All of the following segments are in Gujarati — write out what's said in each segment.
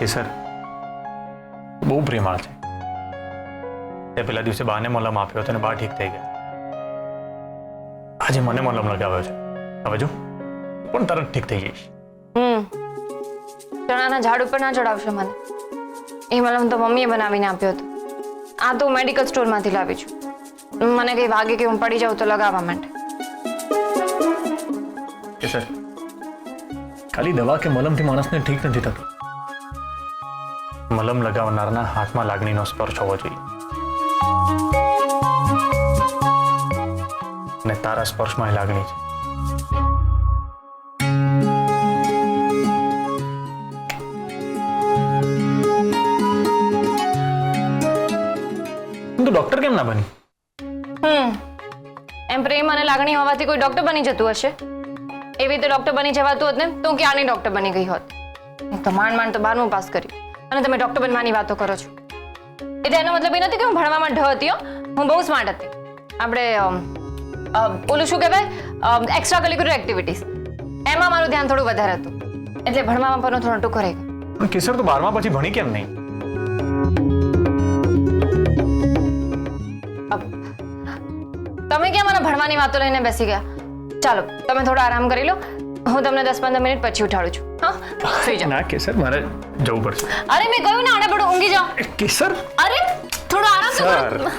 કેસર બહુ પ્રેમાળ છે. તે પેલા દિવસે બાને મલમ આપ્યો હતો અને બા ઠીક થઈ ગયા. આજે મને મલમ લગાવ્યો છે. હવે જો પણ તરત ઠીક થઈ જઈશ. ચણાના ઝાડ ઉપર ના ચડાવશો મને. એ મલમ તો મમ્મીએ બનાવીને આપ્યો હતો. આ તો મેડિકલ સ્ટોરમાંથી લાવી છું. મને કઈ વાગે કે હું પડી જાઉં તો લગાવવા માટે. કેસર ખાલી દવા કે મલમથી માણસને ઠીક નથી થતું. મલમ લગાવનારના હાથમાં લાગણીનો સ્પર્શ હોવો જોઈએ. અને તારા સ્પર્શમાં લાગણી છે. તું ડોક્ટર કેમ ના બની? એમ પ્રેમ અને લાગણી હોવાથી કોઈ ડોક્ટર બની જતું હશે? એવી રીતે ડોક્ટર બની જવાતું હોત ને તો હું ક્યાંની ડોક્ટર બની ગઈ હોત. તો માંડ તો 12મું પાસ કર્યું અને તમે ડોક્ટર બનવાની વાતો કરો છો. એટલે એનો મતલબ એ નથી કે હું ભણવામાં ઢ હતી. હું બહુ સ્માર્ટ હતી. આપણે ઓલું શું કહેવાય, એક્સ્ટ્રા કરિક્યુલર એક્ટિવિટીઝ, એમાં મારું ધ્યાન થોડું વધારે હતું. એટલે ભણવામાં પણ થોડો ટૂંકો રહી ગયો. પણ કેસર તો 12મા પછી ભણી કેમ નહીં? તમે ક્યાં મને ભણવાની વાતો લઈને બેસી ગયા? ચાલો તમે થોડો આરામ કરી લો. હું તમને 10-15 મિનિટ પછી ઉઠાડું છું. હા, સુઈ જાઓ. ના કેસર, મારે જવું પડશે. અરે મેં કહ્યું ને આડે પડો ઊંઘી જાઓ. કેસર અરે થોડો આરામ તો કરો.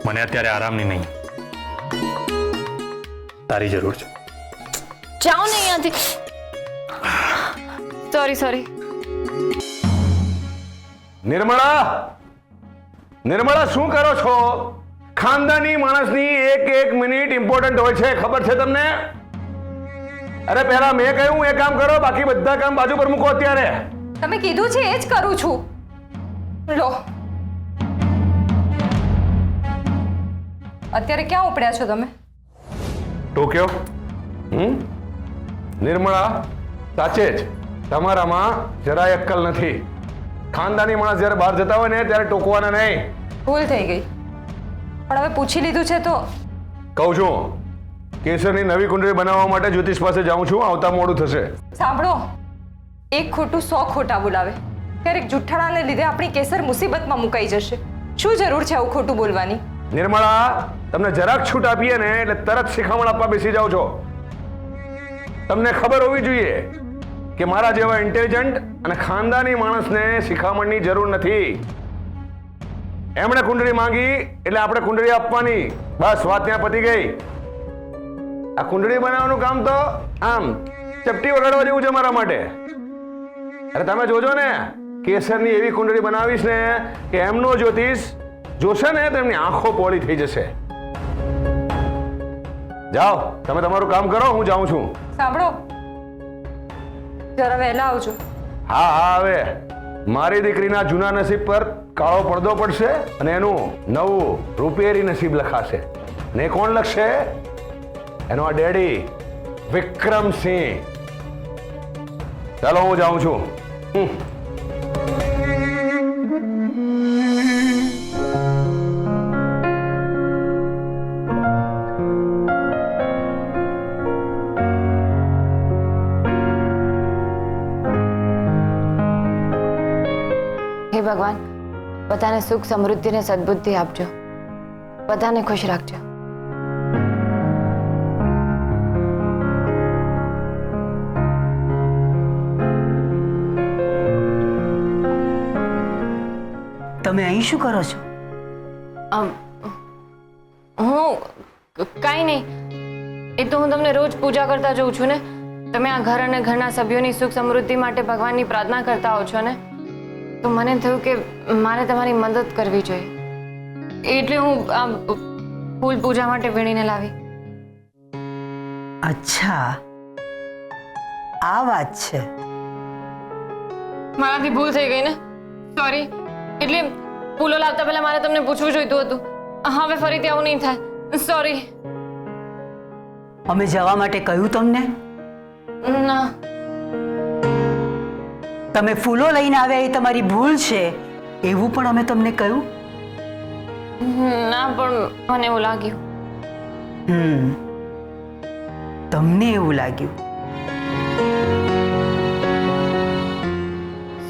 મને અત્યારે આરામની નહીં, તારી જરૂર છે. જાઓ ને અહીંયાથી. સોરી. નિર્મળા શું કરો છો? ખાનદાની માણસની એક મિનિટ ઇમ્પોર્ટન્ટ હોય છે, ખબર છે તમને? અરે પહેલા મેં કહ્યું એ કામ કરો, બાકી બધા કામ બાજુ પર મૂકો. અત્યારે તમે કીધું છે એ જ કરું છું. લો અત્યારે ક્યાં ઉપડ્યા છો તમે? ટોક્યો? નિર્મળા, સાચે જ તમારામાં જરાય અક્કલ નથી. ખાનદાની માણસ જ્યારે બહાર જતા હોય ને ત્યારે ટોકવાના નહીં. ભૂલ થઈ ગઈ, પણ હવે પૂછી લીધું છે તો કહું છું, કેસરની નવી કુંડળી બનાવવા માટે જ્યોતિષ પાસે જાઉં છું. આવતા મોડું થશે. સાંભળો, એક ખોટું 100 ખોટા બોલાવે. ક્યારેક જુઠ્ઠાણાને લીધે આપણી કેસર મુસીબતમાં મુકાઈ જશે. શું જરૂર છે આવું ખોટું બોલવાની? નિર્મળા, તમને જરાક છૂટ આપીએ ને એટલે તરત શિખામણ આપવા બેસી જાઓ છો. તમને ખબર હોવી જોઈએ કે મારા જેવા ઇન્ટેલિજન્ટ અને ખાનદાની માણસને શિખામણની જરૂર નથી. એમણે કુંડળી માંગી એટલે આપણે કુંડળી આપવાની. બસ, વાત ત્યાં પતી ગઈ. આ કુંડળી બનાવવાનું કામ તો આમ ચપટી વગાડવા જેવું છે મારા માટે. અરે તમે જોજો ને, કેસરની એવી કુંડળી બનાવીશ ને કે એમનો જ્યોતિષ જોશે ને તો એમની આંખો પોળી થઈ જશે. જાઓ, તમે તમારું કામ કરો, હું જાઉં છું. સાંભળો, જરા વહેલા આવજો. હા, હવે મારી દીકરીના જૂના નસીબ પર કાળો પડદો પડશે અને એનું નવું રૂપેરી નસીબ લખાશે. ને કોણ લખશે? એનો આ ડેડી વિક્રમસિંહ. ચાલો, હું જાઉં છું. હે ભગવાન, બધાને સુખ, સમૃદ્ધિ અને સદબુદ્ધિ આપજો. બધાને ખુશ રાખજો. તમે અહીં શું કરો છો? હું કાંઈ નહીં. એ તો હું તમને રોજ પૂજા કરતા જોઉં છું ને. તમે આ ઘર અને ઘરના સભ્યોની સુખ સમૃદ્ધિ માટે ભગવાનની પ્રાર્થના કરતા હો છો ને, તો મને થયું કે મારે તમારી મદદ કરવી જોઈએ. એટલે હું આ ફૂલ પૂજા માટે વીણીને લાવી. અચ્છા, આ વાત છે. મારાથી ભૂલ થઈ ગઈ ને, સોરી. એટલે ફૂલો લાવતા પહેલા મારે તમને પૂછવું જોઈતું હતું. હવે ફરીથી આવું નહીં થાય. સોરી. અમે જવા માટે કહ્યું તમને? ના, તમે ફૂલો લઈને આવ્યા એ તમારી ભૂલ છે એવું પણ અમે તમને કહ્યું? ના, પણ મને એવું લાગ્યું. તમને એવું લાગ્યું?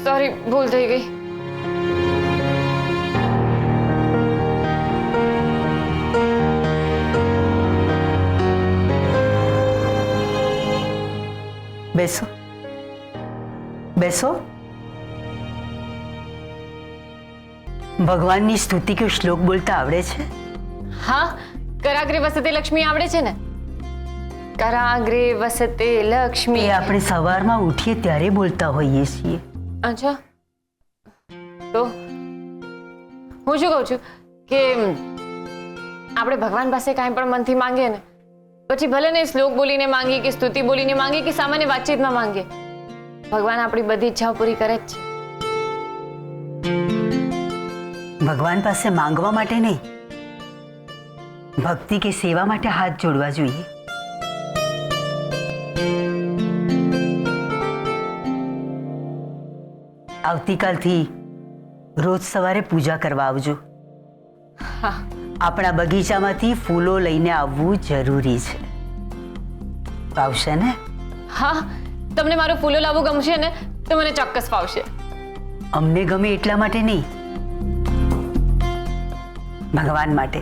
સોરી મારી ભૂલ થઈ ગઈ. બેસો બેસો. ભગવાનની સ્તુતિ કે શ્લોક બોલતા આવડે છે? હા, કરાગ્રે વસતે લક્ષ્મી આવડે છે ને. કરાગ્રે વસતે લક્ષ્મી. એ આપણે સવારમાં ઉઠીએ ત્યારે બોલતા હોઈએ છીએ. અચ્છા, તો હું શું કહું છું કે આપણે ભગવાન પાસે કાંઈ પણ મનથી માંગીએ ને, પછી ભલે ને શ્લોક બોલીને માંગીએ કે સ્તુતિ બોલીને માંગીએ કે સામાન્ય વાતચીતમાં માંગીએ, ભગવાન આપણી બધી ઈચ્છાઓ પૂરી કરે જ છે. ભગવાન પાસે માંગવા માટે નહીં, ભક્તિ કે સેવા માટે હાથ જોડવા જોઈએ. આવતીકાલથી રોજ સવારે પૂજા કરવા આવજો. હા, આપણા બગીચામાંથી ફૂલો લઈને આવવું જરૂરી છે. આવશે ને? હા, તમને મારું ફૂલો લાવવું ગમશે ને તો મને ચોક્કસ ફાવશે. અમને ગમે એટલા માટે નહીં, ભગવાન માટે.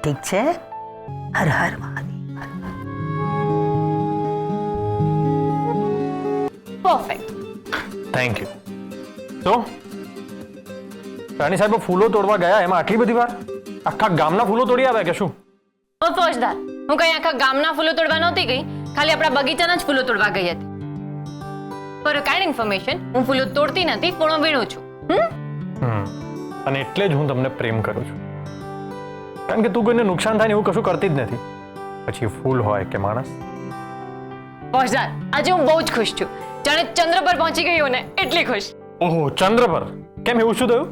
ઠીક છે? Har Har Mahadev. Perfect. Thank you. તો રાણી સાહેબ ફૂલો તોડવા ગયા એમાં આટલી બધી વાર? આખા ગામના ફૂલો તોડી આવ્યા કે શું? ઓ ફોજદાર, હું કઈ આખા ગામના ફૂલો તોડવા નહોતી ગઈ, ખાલી આપણા બગીચાના જ ફૂલો તોડવા ગઈ હતી. ફોર અ કાઇન્ડ ઇન્ફોર્મેશન, હું ફૂલો તોડતી નથી, પણ વીણું છું. અને એટલે જ હું તમને પ્રેમ કરું છું, કારણ કે તું કોઈને નુકસાન થાય ને એવું કશું કરતી જ નથી, પછી ફૂલ હોય કે માણસ. ફોજદાર, આજે હું બહુ જ ખુશ છું, જાણે ચંદ્ર પર પહોંચી ગઈ ને એટલી ખુશ. ઓહો, ચંદ્ર પર? કેમ, એવું શું થયું?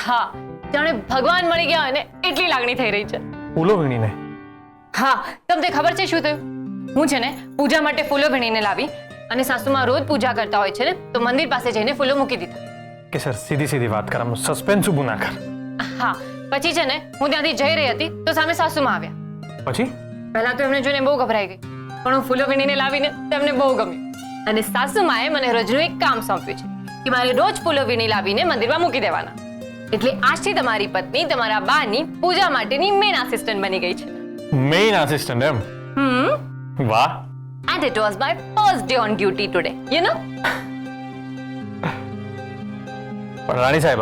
હા, જાણે ભગવાન મળી ગયા હોય ને એટલી લાગણી થઈ રહી છે. ફૂલો વીણીને? હા, તમને ખબર છે શું થયું? હું છે ને પૂજા માટે ફૂલો વીણીને લાવી, અને સાસુમાં રોજ પૂજા કરતા હોય છે ને તો મંદિર પાસે જઈને ફૂલો મૂકી દીધા. કે સર, સીધી સીધી વાત કર, આમ સસ્પેન્સ ઊભું ના કર. હા, પછી છે ને હું ત્યાંથી જઈ રહી હતી તો સામે સાસુમાં આવ્યા. પછી? પહેલા તો એમને જોઈને બહુ ગભરાઈ ગઈ, પણ હું ફૂલો વીણીને લાવીને તેમને બહુ ગમ્યું, અને સાસુમાએ મને રોજનું એક કામ સોંપ્યું છે કે મારે રોજ ફૂલો વીણી લાવીને મંદિરમાં મૂકી દેવાના. એટલે આજથી તમારી પત્ની તમારા બાની પૂજા માટેની મેઇન આસિસ્ટન્ટ બની ગઈ છે. મેઇન આસિસ્ટન્ટ એમ? વાહ. And it was my first day on duty today, you know? પણ રાણી સાહેબ,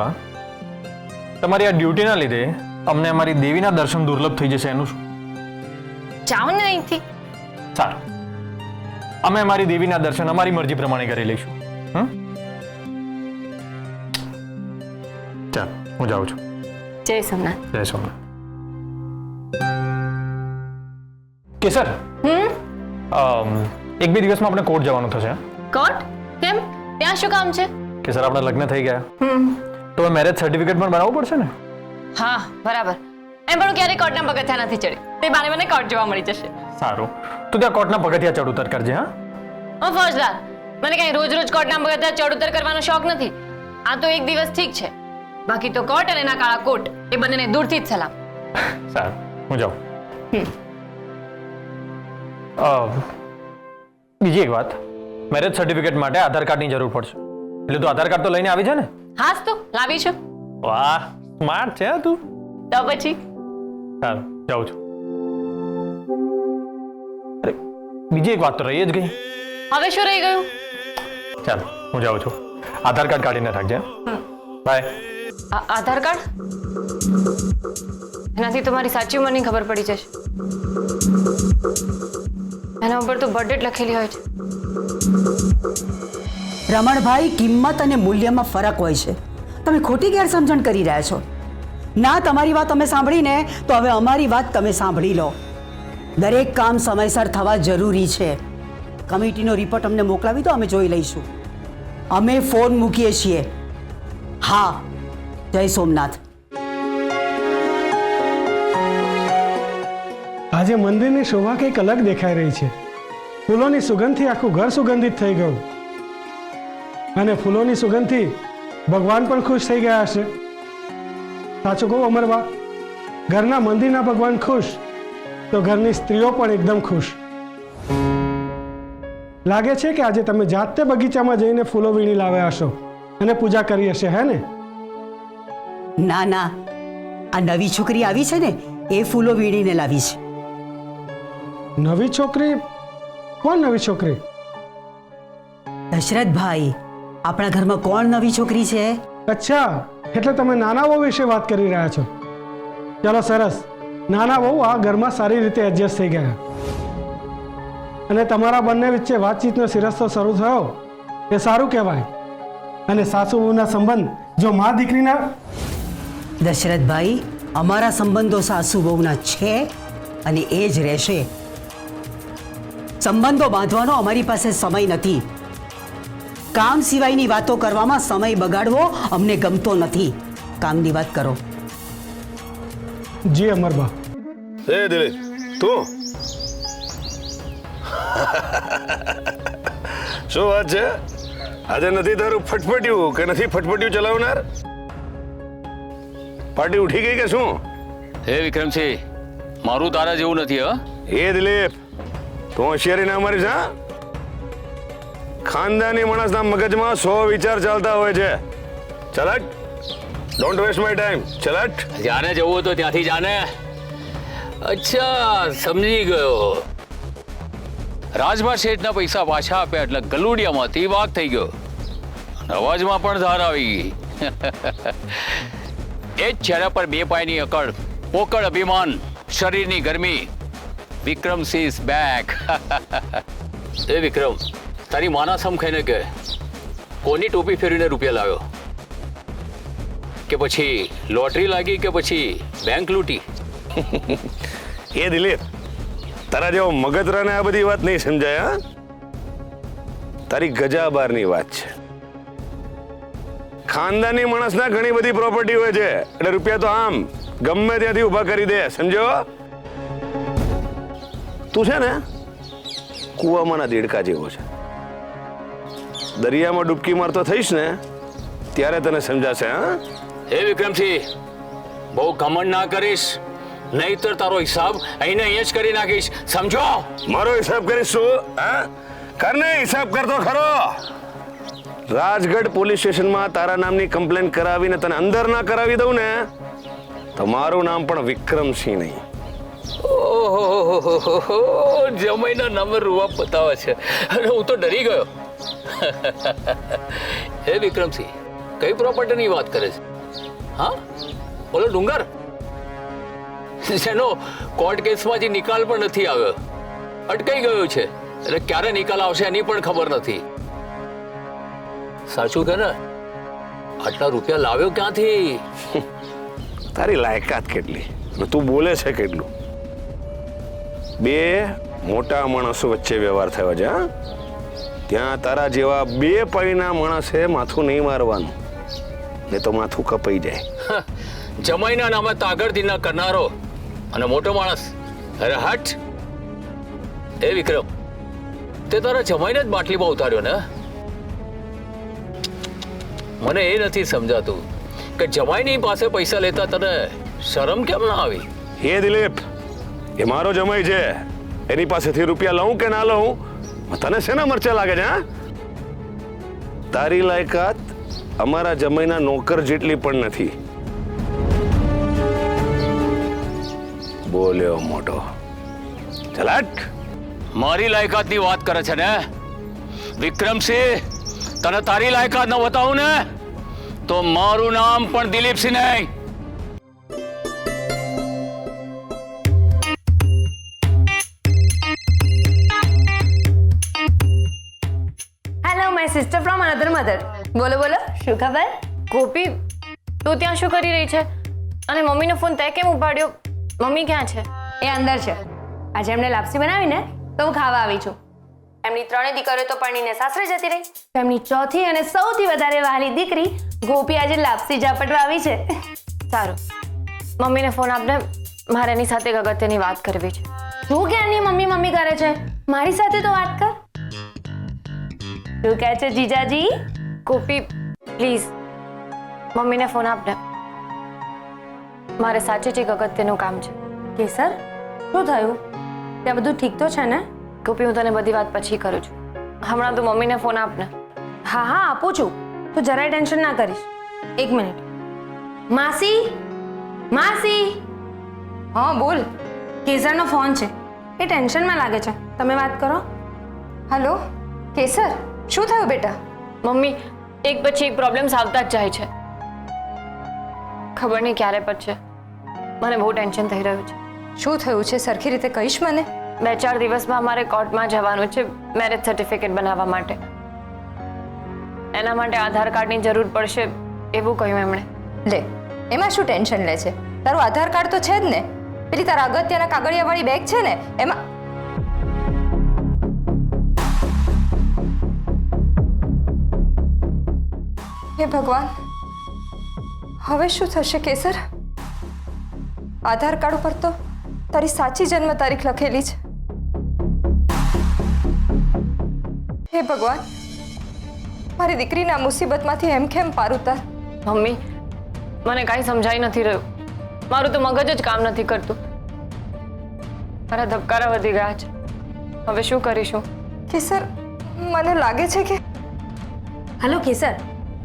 તમારી આ ડ્યુટીના લીધે અમને અમારી દેવીના દર્શન દુર્લભ થઈ જશે એનું શું? જાઓ ને અહીંથી. સારું, અમે અમારી દેવીના દર્શન અમારી મરજી પ્રમાણે કરી લઈશું. ચાલ, હું જાઉં છું. જય સોમનાથ. જય સોમનાથ. કેસર, એક બે દિવસમાં આપણે કોર્ટ જવાનું થશે. કોર્ટ? કેમ? ત્યાં શું કામ છે? કેસર, આપણા લગ્ન થઈ ગયા તો મેરેજ સર્ટિફિકેટ પણ બનાવવું પડશે ને? હા, બરાબર. એમ પણ ક્યારે કોર્ટના પગથિયા નથી ચડી, તે બાને મને કોર્ટ જોવા મળી જશે. સારું, તું ત્યાં કોર્ટના પગથિયા ચડ ઉતર કરજે. હા, ઓ ફોજદાર, મને કઈ રોજ રોજ કોર્ટના પગથિયા ચડ ઉતર કરવાનો શોખ નથી. આ તો એક દિવસ ઠીક છે, બાકી તો કોર્ટ અને એના કાળા કોટ એ બંનેને દૂરથી જ સલામ. સારું, હું જાઉં. બીજી એક વાત, મેરેજ સર્ટિફિકેટ માટે આધાર કાર્ડની જરૂર પડશે, એટલે તું આધાર કાર્ડ તો લઈને આવી છે ને? હાસ તો લાવી છું. વાહ, સ્માર્ટ છે તું. તો પછી સારું, જાઉં છું. અરે, બીજી એક વાત તો રહી જ ગઈ. હવે શું રહી ગયું? ચાલ, હું જાઉં છું. આધાર કાર્ડ કાઢીને રાખજે. બાય. Aadhaar card? એનાથી તો મારી સાચી ઉંમરની ખબર પડી જશે. એના ઉપર તો બર્થડે લખેલી હોય છે. રમણભાઈ, કિંમત અને મૂલ્યમાં ફરક હોય છે. તમે ખોટી ગેરસમજણ કરી રહ્યા છો. ના, તમારી વાત અમે સાંભળીને તો હવે અમારી વાત તમે સાંભળી લો. દરેક કામ સમયસર થવા જરૂરી છે. કમિટીનો રિપોર્ટ અમને મોકલાવી દો, અમે જોઈ લઈશું. અમે ફોન મૂકીએ છીએ. હા, જય સોમનાથ. આજે મંદિરની શોભા કંઈક અલગ દેખાઈ રહી છે. ફૂલોની સુગંધથી આખું ઘર સુગંધિત થઈ ગયું, અને ફૂલોની સુગંધથી ભગવાન પણ ખુશ થઈ ગયા હશે. સાચું કહું અમરબા, ઘરના મંદિરના ભગવાન ખુશ તો ઘરની સ્ત્રીઓ પણ એકદમ ખુશ. લાગે છે કે આજે તમે જાતે બગીચામાં જઈને ફૂલો વીણી લાવ્યા હશો અને પૂજા કરી હશે, હે ને? ના ના, આ નવી છોકરી આવી છે ને એ ફૂલો વીણીને લાવી છે. નવી છોકરી? કોણ નવી છોકરી? દશરથભાઈ, આપણા ઘરમાં કોણ નવી છોકરી છે? અચ્છા, એટલે તમે નાના વહુ વિશે વાત કરી રહ્યા છો. ચલો સરસ, નાના વહુ આ ઘરમાં સારી રીતે એડજસ્ટ થઈ ગયા અને તમારા બંને વચ્ચે વાતચીતનો સિરસ્તો શરૂ થયો એ સારું કહેવાય. અને સાસુ વહુના સંબંધ જો મા દીકરીના... દશરથભાઈ, અમારા સંબંધો સાસુ વહુના છે અને એ જ રહેશે. સંબંધો બાંધવાનો અમારી પાસે સમય નથી. કામ સિવાયની વાતો કરવામાં સમય બગાડવો અમને ગમતો નથી. કામની વાત કરો. જી અમરબા. એ દિલીપ, તું શું વાત છે? આજે નથી તારું ફટફટ્યું કે નથી ફટફટ્યું ચલાવનાર? પાર્ટી ઉઠી ગઈ કે શું? હે વિક્રમસિંહ, મારું તારા જેવું નથી. એ દિલીપ, તું હોશિયારી ના મારીશ હા? ખાનદાની માણસના મગજમાં 100 વિચાર ચાલતા હોય છે. ચલટ, ડોન્ટ વેસ્ટ માય ટાઈમ. ચલટ. જાને જવું તો ત્યાંથી જાને. અચ્છા, સમજી ગયો. રાજભા શેઠના પૈસા પાછા આપ્યા એટલે ગલુડિયામાંથી વાઘ થઈ ગયો. અવાજમાં પણ ધાર આવી ગઈ. એ જ ચહેરા પર 2 પાયની અકડ, પોકળ અભિમાન, શરીરની ગરમી. Vikramsinh is back. એ વિક્રમ, તારી માના સમ ખાઈને કે કોની ટોપી ફેરવીને રૂપિયા લાવ્યો? કે પછી લોટરી લાગી કે પછી બેંક લૂંટી? એ દિલીપ, તારા જેવો મગતરાને આ બધી વાત નહીં સમજાય હા? તારી ગજા બારની વાત છે. ખાનદાની માણસના ઘણી બધી પ્રોપર્ટી હોય છે એટલે રૂપિયા તો આમ ગમે ત્યાંથી ઊભા કરી દે, સમજો? તું છે ને કૂવામાંના દેડકા જેવો છે. દરિયામાં ડૂબકી મારતો થઈશ ને ત્યારે તને સમજાશે. હા હે વિક્રમસિંહ, બહુ ઘમંડ ના કરીશ, નહીતર તારો હિસાબ અહીં જ કરી નાખીશ, સમજો? મારો હિસાબ કરીશ તું? હા, કરને હિસાબ કરતો ખરો. રાજગઢ પોલીસ સ્ટેશનમાં તારા નામની કમ્પ્લેન કરાવીને તને અંદર ના કરાવી દઉં ને તો મારું નામ પણ વિક્રમસિંહ નહીં. ઓહો, જમાઈના નામે રૂવા બતાવે છે અને હું તો ડરી ગયો. હે વિક્રમસિંહ, કઈ પ્રોપર્ટીની વાત કરે છે? હા, બોલો. ડુંગર જેનો કોર્ટ કેસમાં જે નિકાલ પણ નથી આવ્યો, અટકાઈ ગયો છે, એટલે ક્યારે નિકાલ આવશે એની પણ ખબર નથી. સાચું કે ને? આટલા રૂપિયા લાવ્યો ક્યાંથી? તારી લાયકાત કેટલી, તું બોલે છે કેટલું? 2 મોટા માણસો વચ્ચે વ્યવહાર થયો છે. હા, ત્યાં તારા જેવા 2 પાઈના માણસે માથું નહીં મારવાનું, ને તો માથું કપાઈ જાય. જમાઈના નામે તાગડથી ના કરનારો અને મોટો માણસ. અરે હટ. એ વિક્રમ, તે તારા જમાઈને જ બાટલીમાં ઉતાર્યો ને? મને એ નથી સમજાતું કે જમાઈની પાસે પૈસા લેતા તને શરમ કેમ ના આવી? હે દિલીપ, એ મારો જમાઈ છે, એની પાસેથી રૂપિયા લઉં કે ના લઉં તને શેના મરચા લાગે છે? હા, તારી લાયકાત અમારા જમાઈના નોકર જેટલી પણ નથી. બોલ્યો મોટો. ચલાટ. મારી લાયકાતની વાત કરે છે ને વિક્રમસિંહ? તને તારી લાયકાત ન બતાવું ને તો મારું નામ પણ દિલીપસિંહ નહીં. Hello my sister from another mother. બોલો બોલો, શું ખબર? ગોપી, તું ત્યાં શું કરી રહી છે? અને મમ્મીનો ફોન તે કેમ ઉપાડ્યો? મમ્મી ક્યાં છે? એ અંદર છે. આજે એમને લાપસી બનાવીને તો હું ખાવા આવી છું. એમની 3 દીકરીઓ તો પરણીને સાસરે જતી રહી. એમની ચોથી અને સૌથી વધારે વહાલી દીકરી ગોપી આજે લાપસી ઝાપટવા આવી છે. સારું, મમ્મીને ફોન આપને, મારે એની સાથે એક અગત્યની વાત કરવી છે. તું ક્યાંની મમ્મી મમ્મી કરે છે? મારી સાથે તો વાત કર. શું કહે છે જીજાજી? ગોપી પ્લીઝ મમ્મીને ફોન આપને, મારે સાચે જ એક અગત્યનું કામ છે. કેસર, શું થયું? ત્યાં બધું ઠીક તો છે ને? ગોપી, હું તને બધી વાત પછી કરું છું. હમણાં તું મમ્મીને ફોન આપ ને. હા હા આપું છું, તું જરાય ટેન્શન ના કરીશ. એક મિનિટ. માસી, માસી, હા બોલ. કેસરનો ફોન છે, એ ટેન્શનમાં લાગે છે, તમે વાત કરો. હલો કેસર, શું થયું બેટા? મમ્મી એક પછી એક પ્રોબ્લેમ્સ આવતા જ જાય છે. ખબર નહીં ક્યારે પતશે. મને બહુ ટેન્શન થઈ રહ્યું છે. શું થયું છે સરખી રીતે કહીશ મને? 2-4 દિવસમાં મારે કોર્ટમાં જવાનું છે મેરેજ સર્ટિફિકેટ બનાવવા માટે. એના માટે આધાર કાર્ડની જરૂર પડશે એવું કહ્યું એમણે. લે, એમાં શું ટેન્શન લે છે? તારું આધાર કાર્ડ તો છે જ ને. પેલી તારા અગત્યના કાગળિયાવાળી બેગ છે ને એમાં. હે ભગવાન, હવે શું થશે કેસર? આધાર કાર્ડ ઉપર તો તારી સાચી જન્મ તારીખ લખેલી છે. હે ભગવાન, મારી દીકરીના મુસીબતમાંથી હેમખેમ પાર ઉતાર. મમ્મી મને કાંઈ સમજાઈ નથી રહ્યું. મારું તો મગજ જ કામ નથી કરતું. મારા ધબકારા વધી ગયા છે. હવે શું કરીશું? કેસર, મને લાગે છે કે હલો કેસર,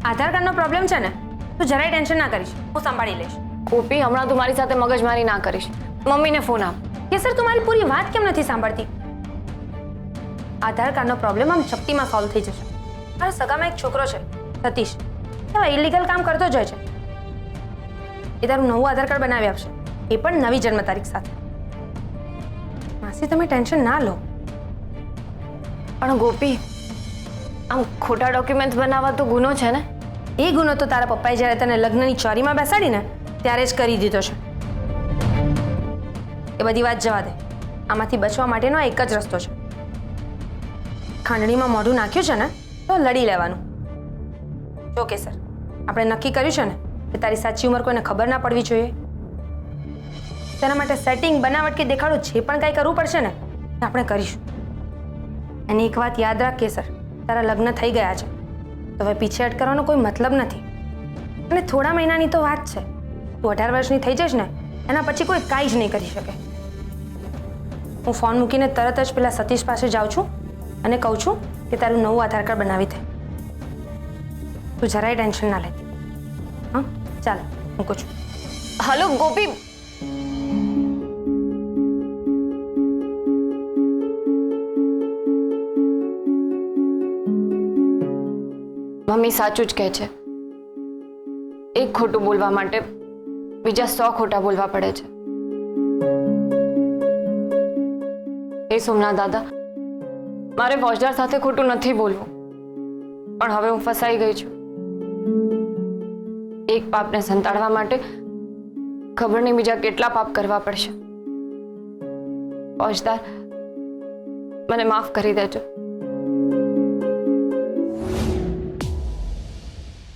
આધાર કાર્ડનો પ્રોબ્લેમ છે ને, તું જરાય ટેન્શન ના કરીશ, હું સંભાળી લઈશ. ગોપી હમણાં તું મારી સાથે મગજમારી ના કરીશ. મમ્મીને ફોન આપ. કેસર, તું મારી પૂરી વાત કેમ નથી સાંભળતી? આધાર કાર્ડનો પ્રોબ્લેમ આમ ચપટીમાં સોલ્વ થઈ જશે. મારા સગામાં એક છોકરો છે સતીશ, એવા ઇલીગલ કામ કરતો જ હોય છે. એ તારું નવું આધાર કાર્ડ બનાવી આપશે, એ પણ નવી જન્મ તારીખ સાથે. માસી તમે ટેન્શન ના લો. પણ ગોપી આમ ખોટા ડોક્યુમેન્ટ્સ બનાવવા તો ગુનો છે ને? એ ગુનો તો તારા પપ્પાએ જ્યારે તને લગ્નની ચોરીમાં બેસાડીને ત્યારે જ કરી દીધો છે. એ બધી વાત જવા દે. આમાંથી બચવા માટેનો એક જ રસ્તો છે. ખાંડણીમાં મોઢું નાખ્યું છે ને તો લડી લેવાનું. જો કેસર, આપણે નક્કી કર્યું છે ને કે તારી સાચી ઉંમર કોઈને ખબર ના પડવી જોઈએ. તેના માટે સેટિંગ, બનાવટ કે દેખાડો જે પણ કાંઈ કરવું પડશે ને એ આપણે કરીશું. અને એક વાત યાદ રાખ કેસર, તારા લગ્ન થઈ ગયા છે તો હવે પીછેહટ કરવાનો કોઈ મતલબ નથી. અને થોડા મહિનાની તો વાત છે. તું 18 વર્ષની થઈ જઈશ ને એના પછી કોઈ કાંઈ જ નહીં કરી શકે. હું ફોન મૂકીને તરત જ પેલા સતીશ પાસે જાઉં છું અને કહું છું કે તારું નવું આધાર કાર્ડ બનાવી દે. તું જરાય ટેન્શન ના લેતી. હા ચાલ મૂકું છું. હલો ગોપી. મમ્મી સાચું જ કહે છે. એક ખોટું બોલવા માટે બીજા 100 ખોટા બોલવા પડે છે. એ સોમનાથ દાદા, મારે ફોજદાર સાથે ખોટું નથી બોલવું, પણ હવે હું ફસાઈ ગઈ છું. એક પાપને સંતાડવા માટે ખબર નહીં બીજા કેટલા પાપ કરવા પડશે. ફોજદાર, મને માફ કરી દેજો.